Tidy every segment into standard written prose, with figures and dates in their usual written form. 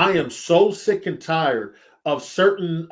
I am so sick and tired of certain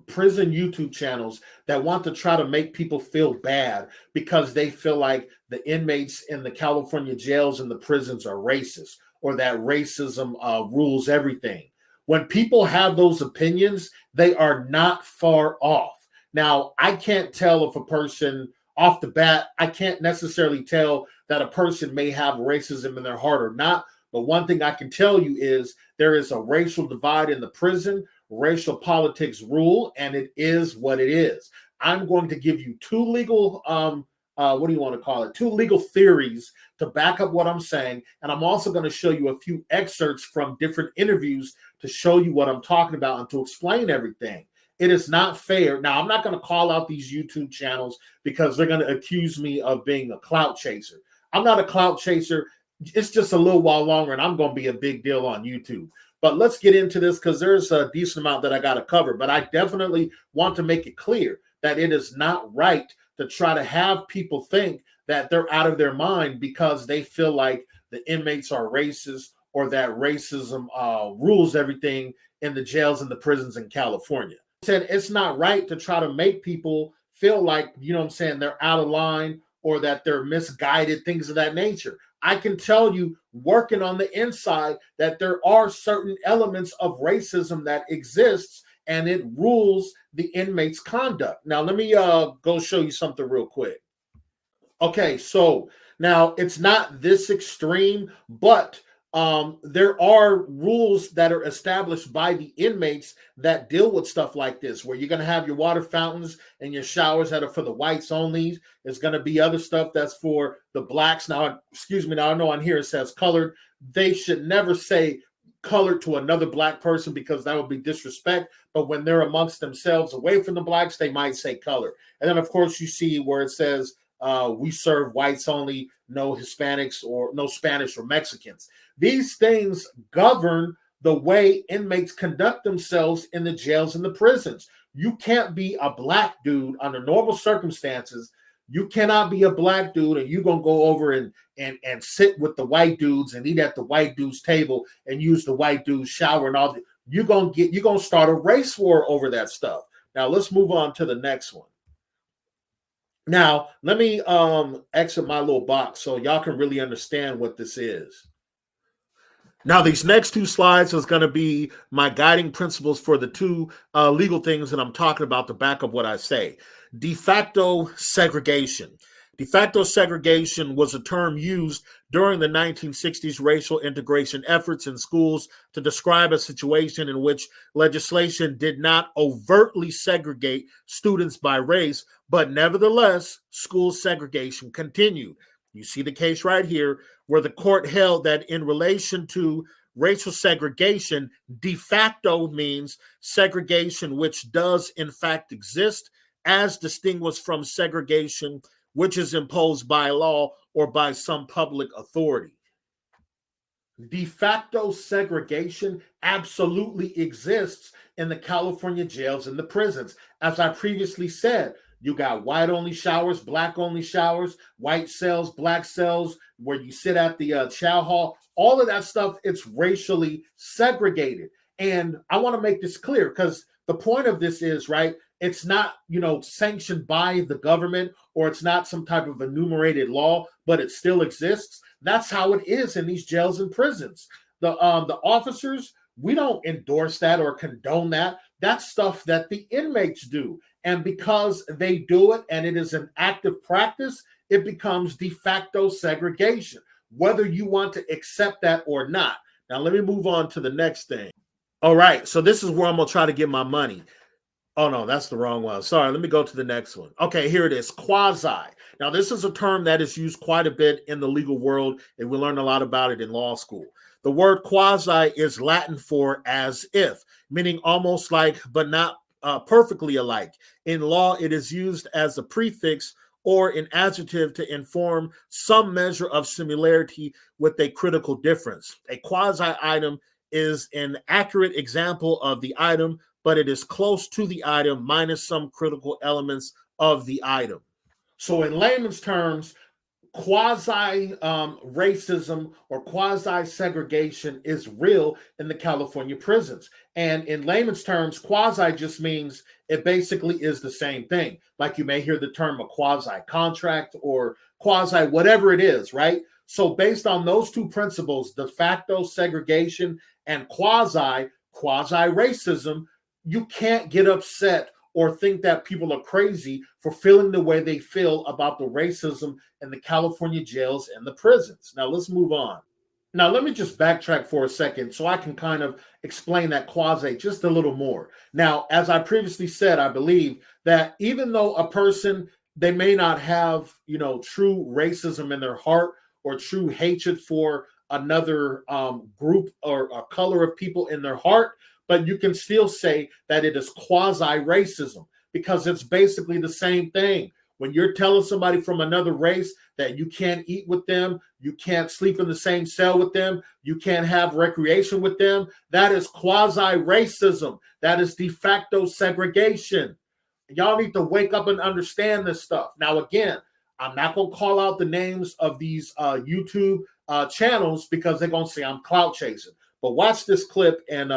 prison YouTube channels that want to try to make people feel bad because they feel like the inmates in the California jails and the prisons are racist, or that racism rules everything. When people have those opinions, they are not far off. Now, I can't tell if a person off the bat, I can't necessarily tell that a person may have racism in their heart or not. But one thing I can tell you is there is a racial divide in the prison. Racial politics rule, and it is what it is. I'm going to give you two legal, what do you want to call it? Two legal theories to back up what I'm saying. And I'm also going to show you a few excerpts from different interviews to show you what I'm talking about and to explain everything. It is not fair. Now, I'm not going to call out these YouTube channels because they're going to accuse me of being a clout chaser. I'm not a clout chaser. It's just a little while longer, and I'm going to be a big deal on YouTube. But let's get into this because there's a decent amount that I got to cover. But I definitely want to make it clear that it is not right to try to have people think that they're out of their mind because they feel like the inmates are racist or that racism rules everything in the jails and the prisons in California. It's not right to try to make people feel like, you know what I'm saying, they're out of line or that they're misguided, things of that nature. I can tell you, working on the inside, that there are certain elements of racism that exists, and it rules the inmate's conduct. Now, let me go show you something real quick. Okay, so now it's not this extreme, but there are rules that are established by the inmates that deal with stuff like this, where you're going to have your water fountains and your showers that are for the whites only. There's going to be other stuff that's for the blacks. Now, excuse me, now I know on here it says colored. They should never say colored to another black person because that would be disrespect. But when they're amongst themselves away from the blacks, they might say colored. And then, of course, you see where it says we serve whites only, no Hispanics or no Spanish or Mexicans. These things govern the way inmates conduct themselves in the jails and the prisons. You can't be a black dude under normal circumstances. You cannot be a black dude and you're going to go over and sit with the white dudes and eat at the white dude's table and use the white dude's shower and all that. You're going to start a race war over that stuff. Now, let's move on to the next one. Now, let me exit my little box so y'all can really understand what this is. Now, these next two slides is going to be my guiding principles for the two legal things that I'm talking about to back up what I say. De facto segregation. De facto segregation was a term used during the 1960s racial integration efforts in schools to describe a situation in which legislation did not overtly segregate students by race, but nevertheless, school segregation continued. You see the case right here where the court held that in relation to racial segregation, de facto means segregation which does in fact exist as distinguished from segregation which is imposed by law or by some public authority. De facto segregation absolutely exists in the California jails and the prisons. As I previously said, you got white-only showers, black-only showers, white cells, black cells, where you sit at the chow hall. All of that stuff, it's racially segregated. And I want to make this clear because the point of this is, right, it's not, sanctioned by the government or it's not some type of enumerated law, but it still exists. That's how it is in these jails and prisons. The officers, we don't endorse that or condone that. That's stuff that the inmates do. And because they do it and it is an active practice, it becomes de facto segregation, whether you want to accept that or not. Now, let me move on to the next thing. All right, so this is where I'm going to try to get my money. Oh, no, that's the wrong one. Sorry, let me go to the next one. Okay, here it is, quasi. Now, this is a term that is used quite a bit in the legal world, and we learn a lot about it in law school. The word quasi is Latin for as if, meaning almost like, but not perfectly alike. In law, it is used as a prefix or an adjective to inform some measure of similarity with a critical difference. A quasi item is an accurate example of the item, but it is close to the item minus some critical elements of the item. So in layman's terms, quasi racism or quasi segregation is real in the California prisons. And in layman's terms, quasi just means it basically is the same thing. Like you may hear the term a quasi contract or quasi whatever it is, right? So based on those two principles, de facto segregation and quasi racism, you can't get upset or think that people are crazy for feeling the way they feel about the racism in the California jails and the prisons. Now, let's move on. Now, let me just backtrack for a second so I can kind of explain that quasi just a little more. Now, as I previously said, I believe that even though a person, they may not have, true racism in their heart or true hatred for another group or a color of people in their heart, but you can still say that it is quasi-racism because it's basically the same thing. When you're telling somebody from another race that you can't eat with them, you can't sleep in the same cell with them, you can't have recreation with them, that is quasi-racism. That is de facto segregation. Y'all need to wake up and understand this stuff. Now, again, I'm not going to call out the names of these YouTube channels because they're going to say I'm clout chasing. But watch this clip and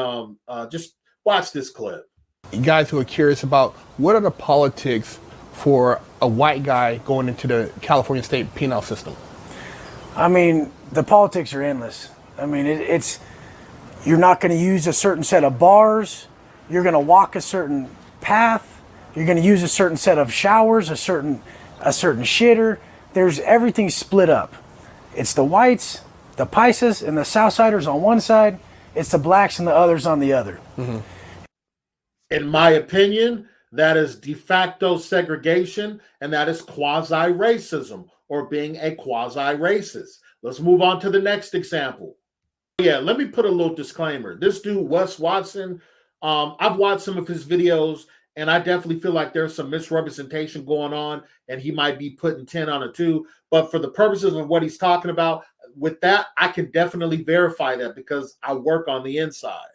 just watch this clip. You guys who are curious about what are the politics for a white guy going into the California state penal system? I mean, the politics are endless. I mean, it's you're not going to use a certain set of bars. You're going to walk a certain path. You're going to use a certain set of showers, a certain shitter. There's everything split up. It's the whites, the Pisces, and the Southsiders on one side. It's the blacks and the others on the other. Mm-hmm. In my opinion, that is de facto segregation, and that is quasi-racism or being a quasi-racist. Let's move on to the next example. Yeah, let me put a little disclaimer. This dude, Wes Watson, I've watched some of his videos, and I definitely feel like there's some misrepresentation going on, and he might be putting 10 on a 2. But for the purposes of what he's talking about, with that, I can definitely verify that because I work on the inside.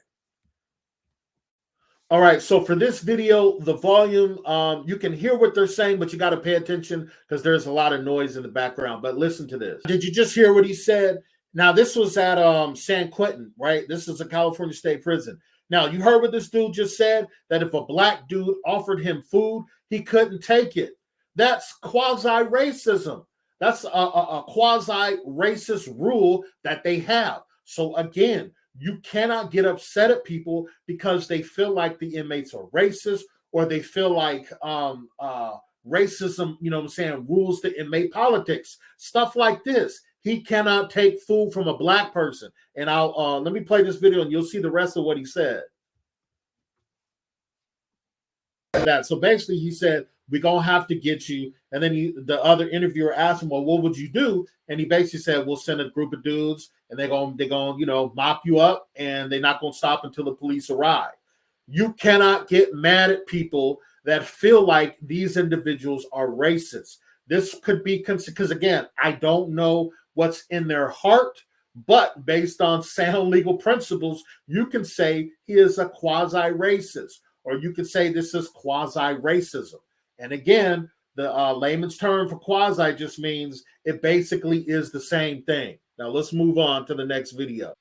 All right, so for this video, the volume, you can hear what they're saying, but you got to pay attention because there's a lot of noise in the background. But listen to this. Did you just hear what he said? Now, this was at San Quentin, right? This is a California state prison. Now, you heard what this dude just said, that if a black dude offered him food, he couldn't take it. That's quasi-racism. That's a quasi-racist rule that they have. So again, you cannot get upset at people because they feel like the inmates are racist or they feel like racism, rules the inmate politics. Stuff like this. He cannot take food from a black person. And I'll let me play this video and you'll see the rest of what he said. So basically he said, we're going to have to get you. And then the other interviewer asked him, well, what would you do? And he basically said, we'll send a group of dudes and they're going to mop you up and they're not going to stop until the police arrive. You cannot get mad at people that feel like these individuals are racist. This could be, because again, I don't know what's in their heart, but based on sound legal principles, you can say he is a quasi-racist, or you can say this is quasi-racism. And again, the layman's term for quasi just means it basically is the same thing. Now let's move on to the next video.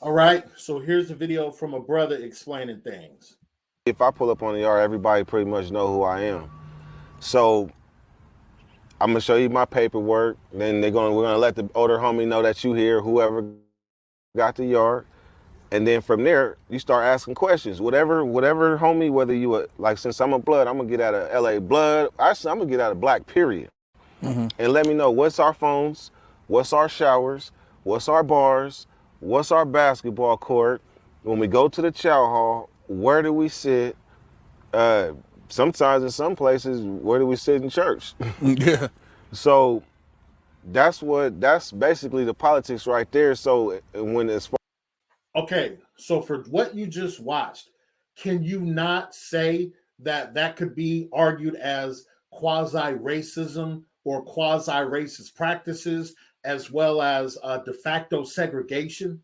All right, so here's a video from a brother explaining things. If I pull up on the yard, everybody pretty much know who I am. So I'm gonna show you my paperwork. Then we're gonna let the older homie know that you here, whoever got the yard. And then from there, you start asking questions. Whatever homie, whether you like, since I'm a blood, I'm gonna get out of LA blood. Actually, I'm gonna get out of black, period. Mm-hmm. And let me know what's our phones, what's our showers, what's our bars, what's our basketball court. When we go to the chow hall, where do we sit? Sometimes in some places, where do we sit in church? Yeah. So that's basically the politics right there. So when it's okay, so for what you just watched, can you not say that could be argued as quasi-racism or quasi-racist practices, as well as de facto segregation?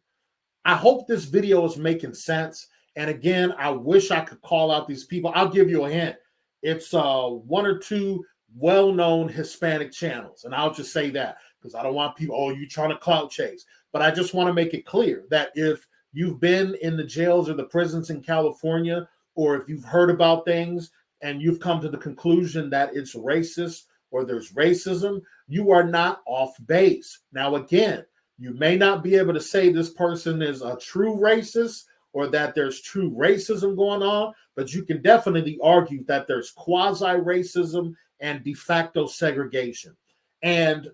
I hope this video is making sense. And again, I wish I could call out these people. I'll give you a hint. It's one or two well-known Hispanic channels. And I'll just say that because I don't want people, oh, you trying to clout chase. But I just want to make it clear that if you've been in the jails or the prisons in California, or if you've heard about things and you've come to the conclusion that it's racist or there's racism, you are not off base. Now, again, you may not be able to say this person is a true racist or that there's true racism going on, but you can definitely argue that there's quasi-racism and de facto segregation. And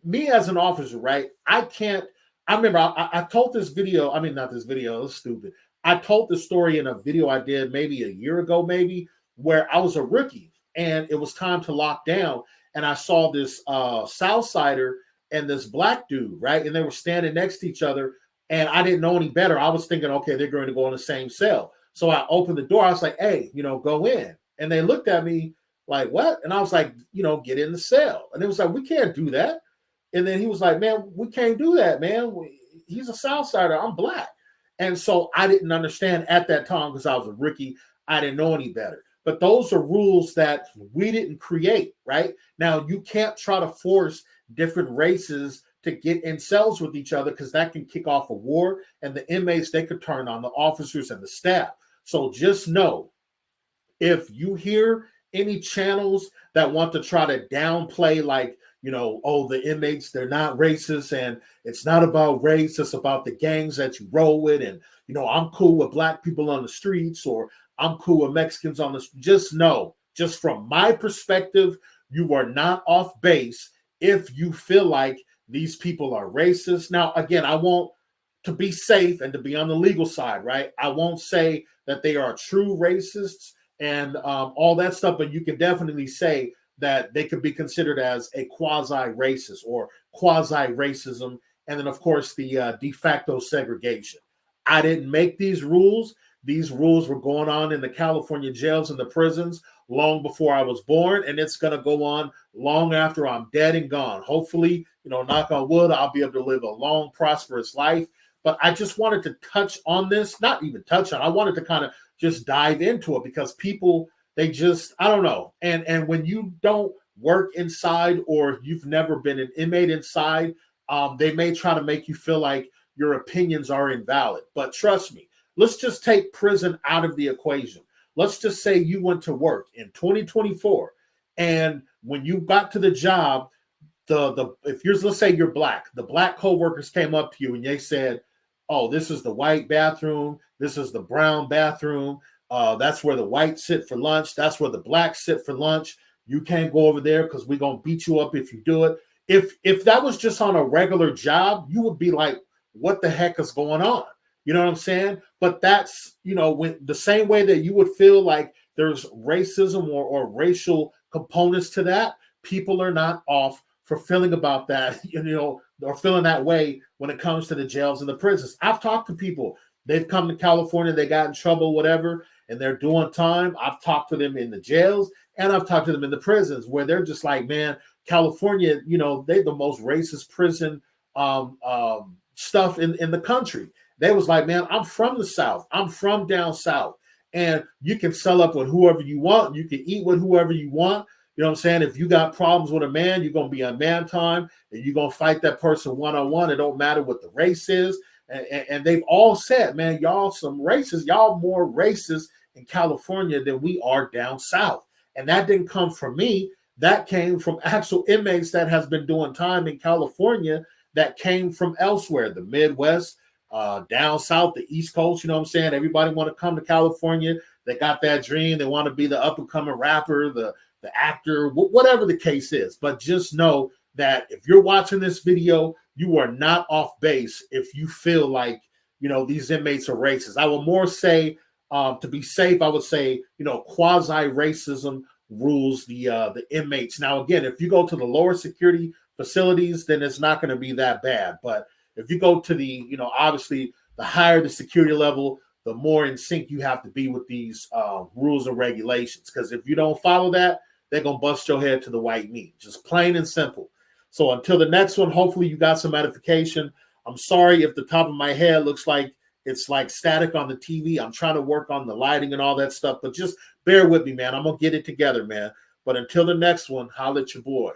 me as an officer, right, I remember I told this video, I mean, not this video, it was stupid. I told the story in a video I did maybe a year ago, where I was a rookie and it was time to lock down. And I saw this Southsider and this black dude, right? And they were standing next to each other. And I didn't know any better. I was thinking, okay, they're going to go in the same cell. So I opened the door. I was like, hey, go in. And they looked at me like, what? And I was like, get in the cell. And it was like, we can't do that. And then he was like, man, we can't do that, man. He's a Southsider. I'm black. And so I didn't understand at that time because I was a rookie. I didn't know any better. But those are rules that we didn't create, right? Now, you can't try to force different races to get in cells with each other because that can kick off a war, and the inmates, they could turn on the officers and the staff. So just know, if you hear any channels that want to try to downplay like, oh, the inmates, they're not racist and it's not about race, it's about the gangs that you roll with. And, I'm cool with black people on the streets, or I'm cool with Mexicans on the street. Just know, just from my perspective, you are not off base if you feel like these people are racist. Now, again, I won't, to be safe and to be on the legal side, right? I won't say that they are true racists and all that stuff, but you can definitely say that they could be considered as a quasi-racist or quasi-racism. And then, of course, the de facto segregation. I didn't make these rules. These rules were going on in the California jails and the prisons long before I was born, and it's going to go on long after I'm dead and gone. Hopefully, knock on wood, I'll be able to live a long, prosperous life. But I just wanted to touch on this, not even touch on, I wanted to kind of just dive into it because people, they just, I don't know. And when you don't work inside or you've never been an inmate inside, they may try to make you feel like your opinions are invalid. But trust me, let's just take prison out of the equation. Let's just say you went to work in 2024, and when you got to the job, let's say you're black, the black coworkers came up to you and they said, oh, this is the white bathroom, this is the brown bathroom, that's where the whites sit for lunch, that's where the blacks sit for lunch. You can't go over there because we're gonna beat you up if you do it. If that was just on a regular job, you would be like, what the heck is going on? You know what I'm saying? But that's, when the same way that you would feel like there's racism or racial components to that, people are not off for feeling about that, or feeling that way when it comes to the jails and the prisons. I've talked to people, they've come to California, they got in trouble, whatever, and they're doing time. I've talked to them in the jails and I've talked to them in the prisons where they're just like, man, California, they're the most racist prison stuff in the country. They was like, man, I'm from the South. I'm from down South. And you can sell up with whoever you want. You can eat with whoever you want. You know what I'm saying? If you got problems with a man, you're going to be on man time and you're going to fight that person one-on-one. It don't matter what the race is. And they've all said, man, y'all some racist. Y'all more racist in California than we are down South. And that didn't come from me. That came from actual inmates that has been doing time in California that came from elsewhere, the Midwest, down South, the East Coast. You know what I'm saying? Everybody want to come to California. They got that dream. They want to be the up-and-coming rapper, the actor, whatever the case is. But just know that if you're watching this video, you are not off base if you feel like, these inmates are racist. I will more say, to be safe, I would say, quasi-racism rules the inmates. Now, again, if you go to the lower security facilities, then it's not going to be that bad. But if you go to the, obviously the higher the security level, the more in sync you have to be with these rules and regulations. Because if you don't follow that, they're going to bust your head to the white meat. Just plain and simple. So until the next one, hopefully you got some edification. I'm sorry if the top of my head looks like it's like static on the TV. I'm trying to work on the lighting and all that stuff, but just bear with me, man. I'm going to get it together, man. But until the next one, holla at your boy.